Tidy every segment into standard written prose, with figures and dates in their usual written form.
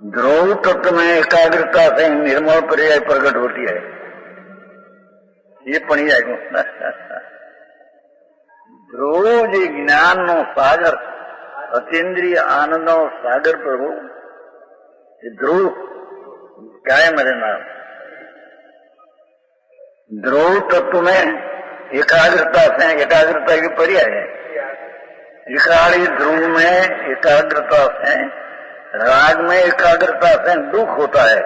ध्रुव तत्व में एकाग्रता से निर्मल पर्याय प्रकट होती है। ये पढ़ी जाएगा। ध्रुव जी ज्ञान नो सागर, अतीन्द्रिय आनंद नो सागर प्रभु। ध्रुव क्या है मेरे नाम? ध्रुव तत्व में एकाग्रता से, एकाग्रता की पर्याय है। विकारी ध्रुव में एकाग्रता से, राग में एकाग्रता से दुख होता है,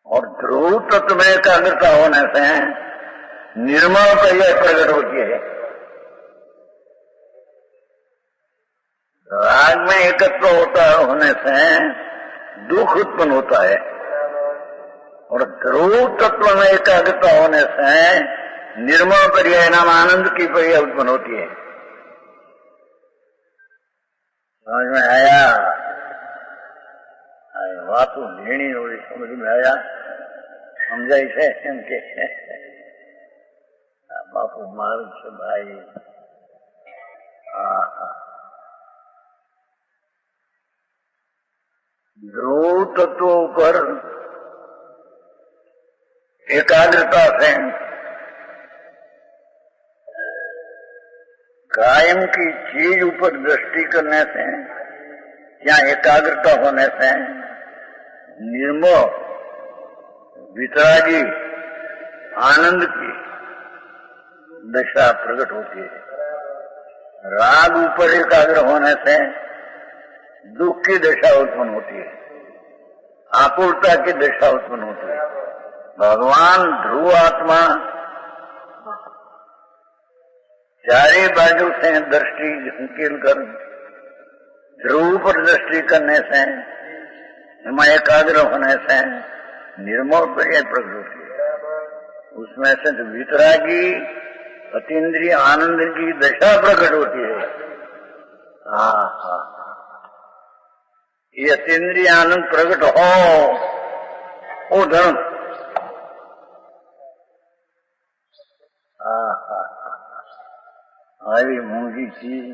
और ध्रुव तत्व में एकाग्रता होने से निर्मल पर्याय प्रकट होती है। राग में एकत्व होता होने से दुख उत्पन्न होता है, और ध्रुव तत्व में एकाग्रता होने से निर्मल पर्याय नाम आनंद की पर्याय उत्पन्न होती है। समझ में आया? बात तो लेनी होगी, समझ में आया? समझाई से एम के बापू मारू छे भाई। ध्रुव तत्व पर एकाग्रता से, कायम की चीज ऊपर दृष्टि करने से या एकाग्रता होने से निर्मल वितरागी आनंद की दशा प्रकट होती है। राग ऊपर एकाग्र होने से दुख की दशा उत्पन्न होती है, आकुलता की दशा उत्पन्न होती है। भगवान ध्रुव आत्मा चारे बाजू से दृष्टि झुकेल कर ध्रुव पर दृष्टि करने से, एकाग्र होने से निर्मल पर्याय प्रकट होती है। उसमें से वितरागी अतीन्द्रिय आनंद की दशा प्रकट होती है। ये अतीन्द्रिय आनंद प्रकट हो धर्म। આવી મૂંગી ચીજ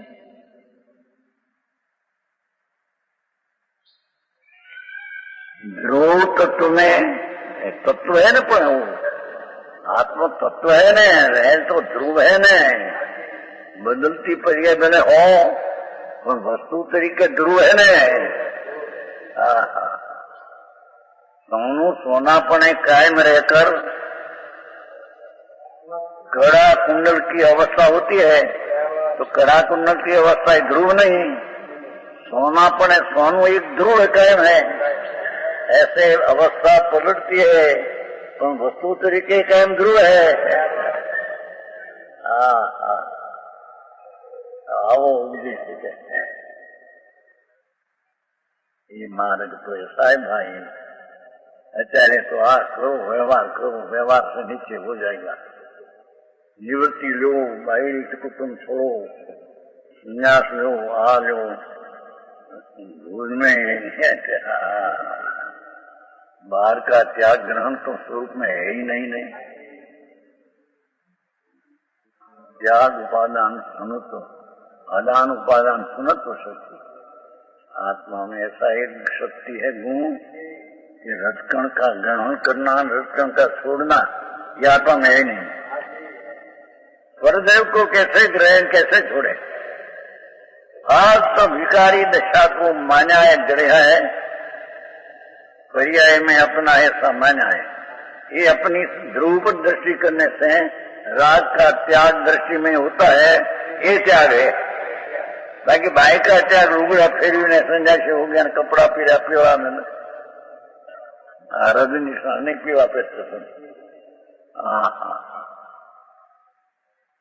ध्रुव तत्व में तत्व है ना, पण आत्म तत्व है ने, रहे तो ध्रुव है ने। बदलती पर्याय बने हो, पण वस्तु तरीके ध्रुव है ने। सोनू सोनापणे कायम रहकर कड़ा कुंडल की अवस्था होती है, तो कड़ा कुंडल की अवस्था ध्रुव नहीं, सोनापणे सोनू एक ध्रुव कायम है। ऐसे अवस्था पलटती है, तो वस्तु तरीके कायम ध्रुव है। आओ उपदेश कहते हैं। ये मार्ग तो ऐसा है भाई, अचारे तो आ करो, व्यवहार से नीचे हो जाएगा। निवृत्ति लो, बाहरी कुटुंब छोड़ो, संन्यास लो, आ लो, में बाहर का त्याग ग्रहण तो स्वरूप में है ही नहीं। त्याग उपादान सुनत, आदान उपादान सुनत तो शक्ति। आत्मा में ऐसा एक शक्ति है, गुण, कि रजकण का ग्रहण करना, रजकण का छोड़ना, यह आत्मा में है नहीं। स्वरदेव को कैसे ग्रहण, कैसे छोड़े? आज तो विकारी दशा को माना है, गढ़ा है, पर्याय में अपना ऐसा माना है। ये अपनी ध्रुव पर दृष्टि करने से राग का त्याग दृष्टि में होता है, ये त्याग है। बाकी भाई का त्याग लुगड़ा फेरवीने संन्यासी हो गया, कपड़ा पीरा पीवा में रजनी नहीं पीवा पे।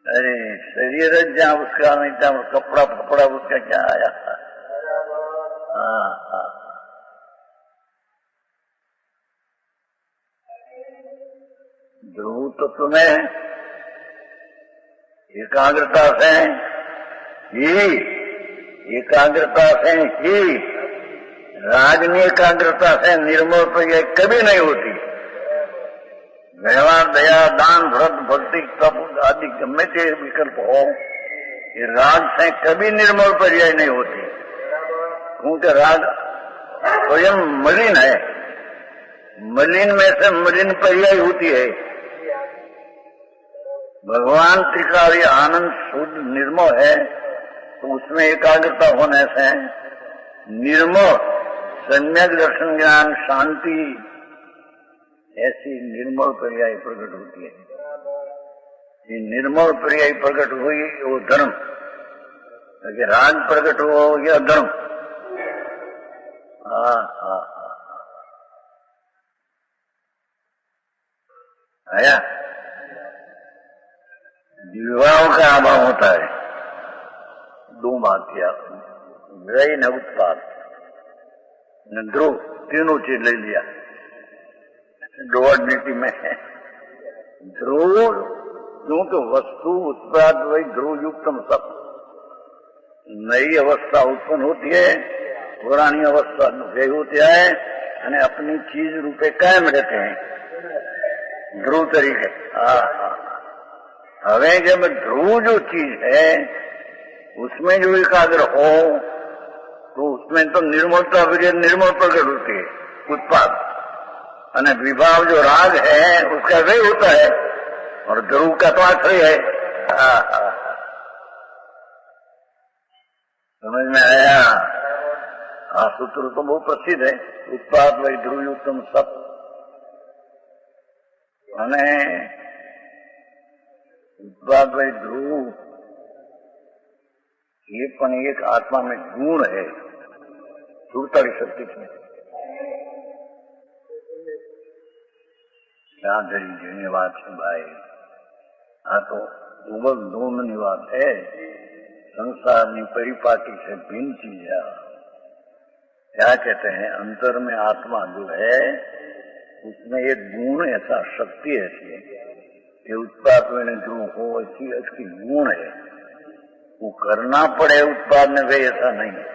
अरे शरीर जहाँ उसका नहीं था, कपड़ा फपड़ा उसका क्या आया? ध्रुव तत्व में एकाग्रता से ही रागनी एकाग्रता से निर्मल पर्याय कभी नहीं होती। व्यवहार, दया, दान, व्रत, भक्ति, तप आदि गम्मे ते विकल्प हो, ये राग से कभी निर्मल पर्याय नहीं होती। क्योंकि राग स्वयं मलिन है, मलिन में से मलिन पर्याय होती है। भगवान त्रिकाली आनंद शुद्ध निर्मल है, तो उसमें एकाग्रता होने से निर्मल सम्यक दर्शन ज्ञान शांति ऐसी निर्मल पर्याय प्रकट होती है। ये निर्मल पर्याय प्रकट हुई वो धर्म, क्योंकि राग प्रकट हो गया धर्म। आया विवाह का अभाव होता है। दो बात किया, व्यय न उत्पाद न ध्रुव, तीनों चीज ले लिया नीति में है। ध्रुव क्योंकि वस्तु उत्पाद वही ध्रुव युक्तम सब, नई अवस्था उत्पन्न होती है, पुरानी अवस्था व्यय होती है, यानी अपनी चीज रूपे कायम रहते हैं ध्रुव तरीके। हमें जब ध्रुव जो चीज है उसमें जो एकाग्र हो तो उसमें तो निर्मलता निर्मल प्रकट होती है उत्पाद, और विभाव जो राग है उसका व्यय होता है, और ध्रुव का तो आश्रय है। समझ में आया? सूत्र तो बहुत प्रसिद्ध है, उत्पाद वही ध्रुव युक्तम सब। उत्पाद वही ध्रुव ये पण एक आत्मा में गुण है, सुरताली शक्ति में धन्यवाद વાત છે ભાઈ। આ તો ઉબલ ધૂમની વાત है, संसारनी परिपाटी से भिन्न चीज है। क्या कहते हैं, अंतर में आत्मा जो है उसमें एक गुण ऐसा शक्ति ऐसी है कि उत्पाद में जो हो ऐसी उसकी गुण है, वो करना पड़े उत्पाद में वे ऐसा नहीं है।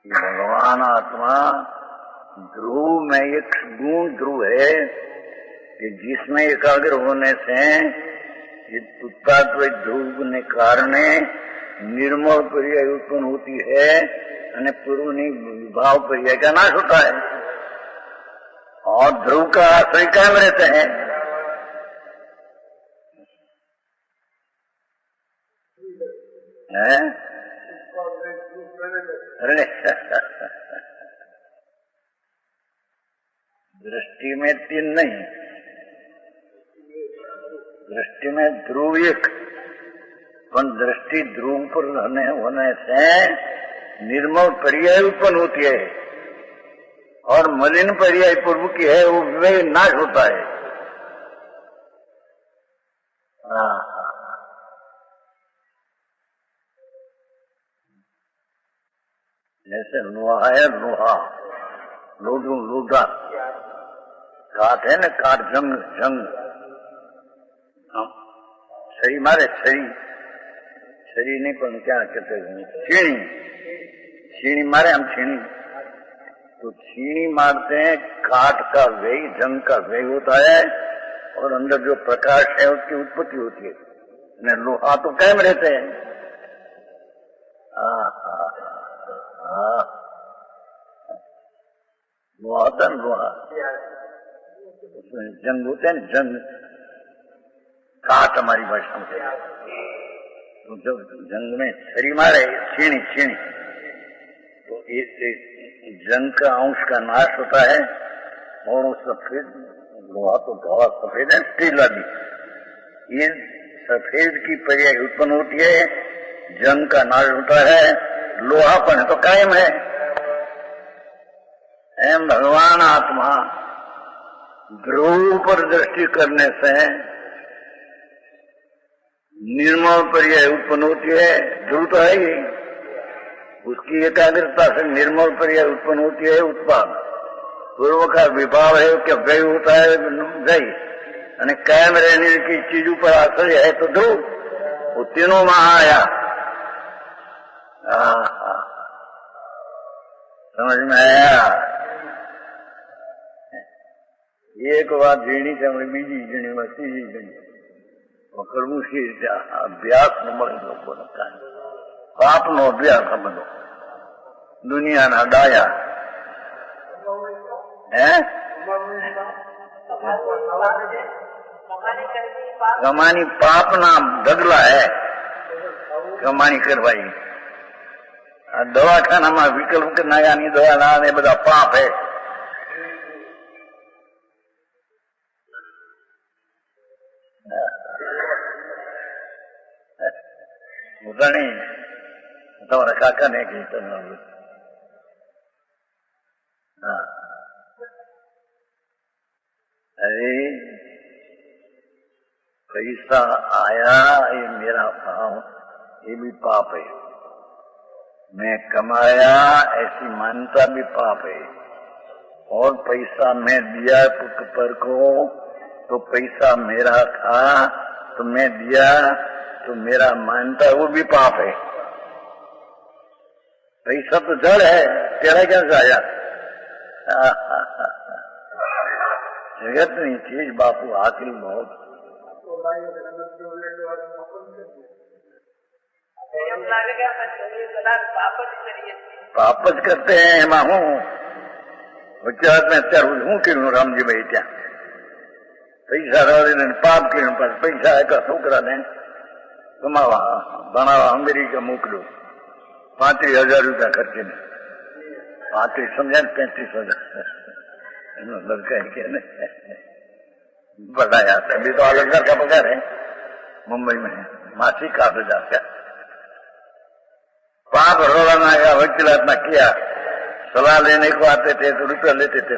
भगवान आत्मा ध्रुव में एक गुण ध्रुव है कि जिसमें एकाग्र होने से उत्पाद ध्रुव ने कारण निर्मल पर्याय उत्पन्न होती है, અને પૂર્વની विभाव पर्याय का नाश होता है, और ध्रुव का आश्रय कायम रहते हैं। दृष्टि में तीन नहीं, दृष्टि में ध्रुव एक, पर दृष्टि ध्रुव पर रहने होने से निर्मल पर्याय उत्पन्न होती है, और मलिन पर्याय पूर्व की है वो विवेक नाश होता है। जैसे लोहा है, लोहा लोडू लोडा, काट है ना, काट जंग जंग, छरी मारे छरी, छरी नहीं पर क्या कहते हैं, छीनी, छीनी मारे हम छीनी, तो छीनी मारते हैं, काट का व्यय जंग का व्यय होता है, और अंदर जो प्रकाश है उसकी उत्पत्ति होती है। लोहा तो कायम रहते हैं। लोहा था ना, लोहा उसमें जंग होते हैं, जंग काट हमारी भाषा में, तो जब जंग में छरी मारे छीनी छीनी, तो एक जंग का अंश का नाश होता है, और वो सफेद लोहा तो धवा सफेद है, स्टील वाली, ये सफेद की पर्याय उत्पन्न होती है, जंग का नाश होता है, लोहापन तो कायम है। एम भगवान आत्मा ध्रुव पर दृष्टि करने से निर्मल पर्याय उत्पन्न होती है, ध्रुव तो है ही, उसकी एकाग्रता से निर्मल पर्याय उत्पन्न होती है उत्पाद, पूर्व का विभाव है क्या व्यय होता है व्यय, यानी कायम रहने की चीजों पर आश्रय है तो ध्रुव, वो तीनों में आया। समझ में आया? एक बात झीणी से हमें बीजी झीणी में तीजी झीणी करવું છે, અભ્યાસ મળે લોકોને કાંઈ पाप नो अभ्यास समझो दुनिया ना डाया है कमानी पाप ना ढगला है कमानी करवाई दवाखाना में विकल्प नया नहीं दवा ना ने बड़ा पाप है नहीं तुम्हारा काका ने की अरे पैसा आया ये मेरा पाप ये भी पाप है मैं कमाया ऐसी मान्यता भी पाप है और पैसा मैं दिया पुत्र पर को तो पैसा मेरा था तो मैं दिया तो मेरा मानता वो भी पाप है पैसा तो जड़ है तेरा क्या आया जगत नहीं चीज बापू आखिर बहुत वापस करते हैं माहू गुजरात में અત્યારે હું કર્યું રામજીભાઈ ત્યાં પૈસા ને પાપ કર્યું પણ પૈસા એકા છોકરાને કમાવા ભણાવવા અમેરિકા મોકલ્યો 35,000 રૂપિયા ખર્ચીને 35 સમજ્યા ને 35,000 એનો લड़का है क्या बढ़ाया अभी तो 8,000 का पगार है मुंबई में मासिक 8,000 का पाप रोलाना का वकीलात ना किया सलाह लेने को आते थे तो रुपया लेते थे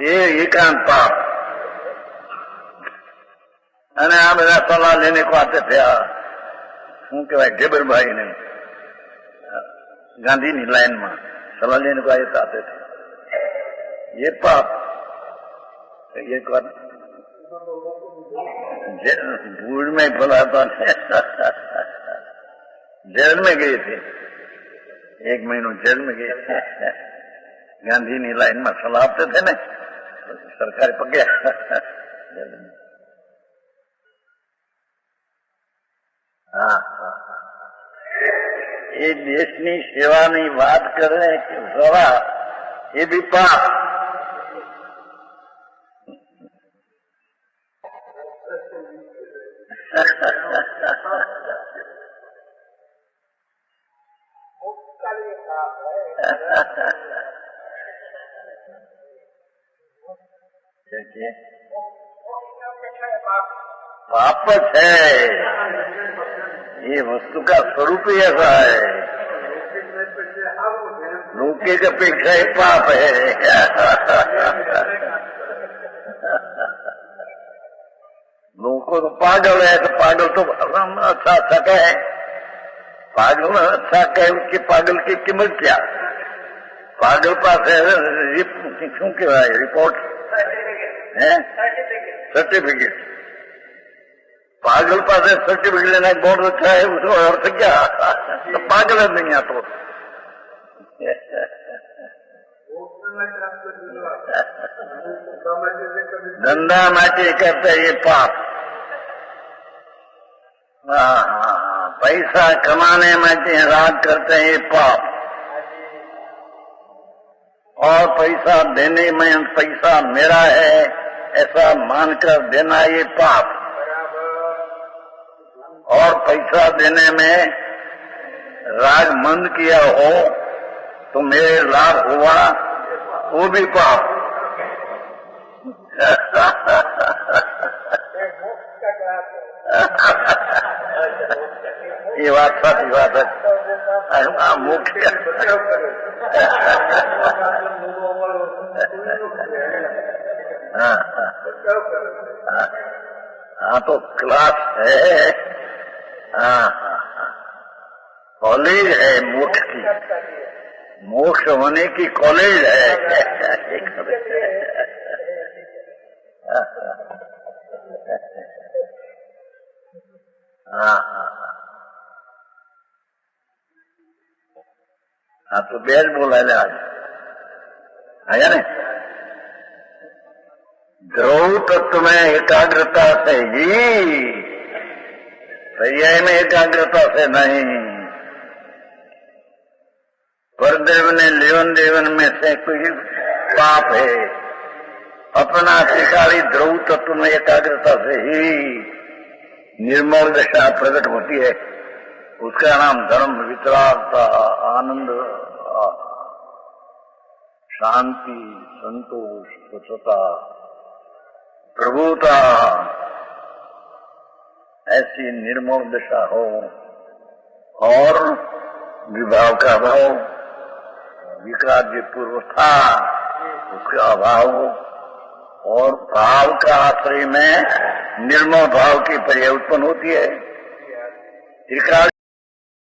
ये एकांत पाप અને આ બધા સલાહ લેને को आते थे શું કહેવાય ગેબરભાઈ ને ગાંધીની લાઈન માં સલાહ લેને को आते थे ये पाप एक बार भूल में बोला था जेल में गए थे 1 महीनों जेल में गए थे गांधी नी लाइन में सलाह आपते थे ने सरकार पकड़े हाँ ये देश की सेवा नहीं बात करने की जरा ये भी पाप वापस है ये वस्तु का स्वरूप ही ऐसा है लोके की अपेक्षा ही पाप है लोगों तो पागल है तो पागल तो अच्छा अच्छा कहे पागल अच्छा कहे उसके पागल की कीमत क्या पागल पास है क्यों क्या रिपोर्ट है सर्टिफिकेट पागल पास है सर्टिफिकेट लेना बहुत अच्छा है उसको अर्थ क्या तो पागल है दुनिया तो धंधा माटी करते ये पाप पैसा कमाने माटी राग करते हैं ये पाप और पैसा देने में पैसा मेरा है ऐसा मानकर देना ये पाप और पैसा देने में राग मंद किया हो तो मेरे लाभ हुआ वो भी पाप ये बात साथी बात है मुख्य हाँ तो क्लास है कॉलेज है मोक्ष की मोक्ष होने की कॉलेज है हाँ तो बेज बोला जाए आज आया ने ध्रुव तत्व में एकाग्रता से ही पर्याय में एकाग्रता से नहीं, परदेव ने लेवन देवन में से कोई पाप है, अपना शिकारी ध्रुव तत्व में एकाग्रता से ही निर्मल दशा प्रकट होती है। उसका नाम धर्म, वितरागता, आनंद, शांति, संतोष, स्वच्छता, प्रभुता, ऐसी निर्मल दशा हो और विभाव का अभाव, विकार जो पूर्व था उसका अभाव हो और भाव का आश्रय में निर्मल भाव की पर्याय उत्पन्न होती है। त्रिकाल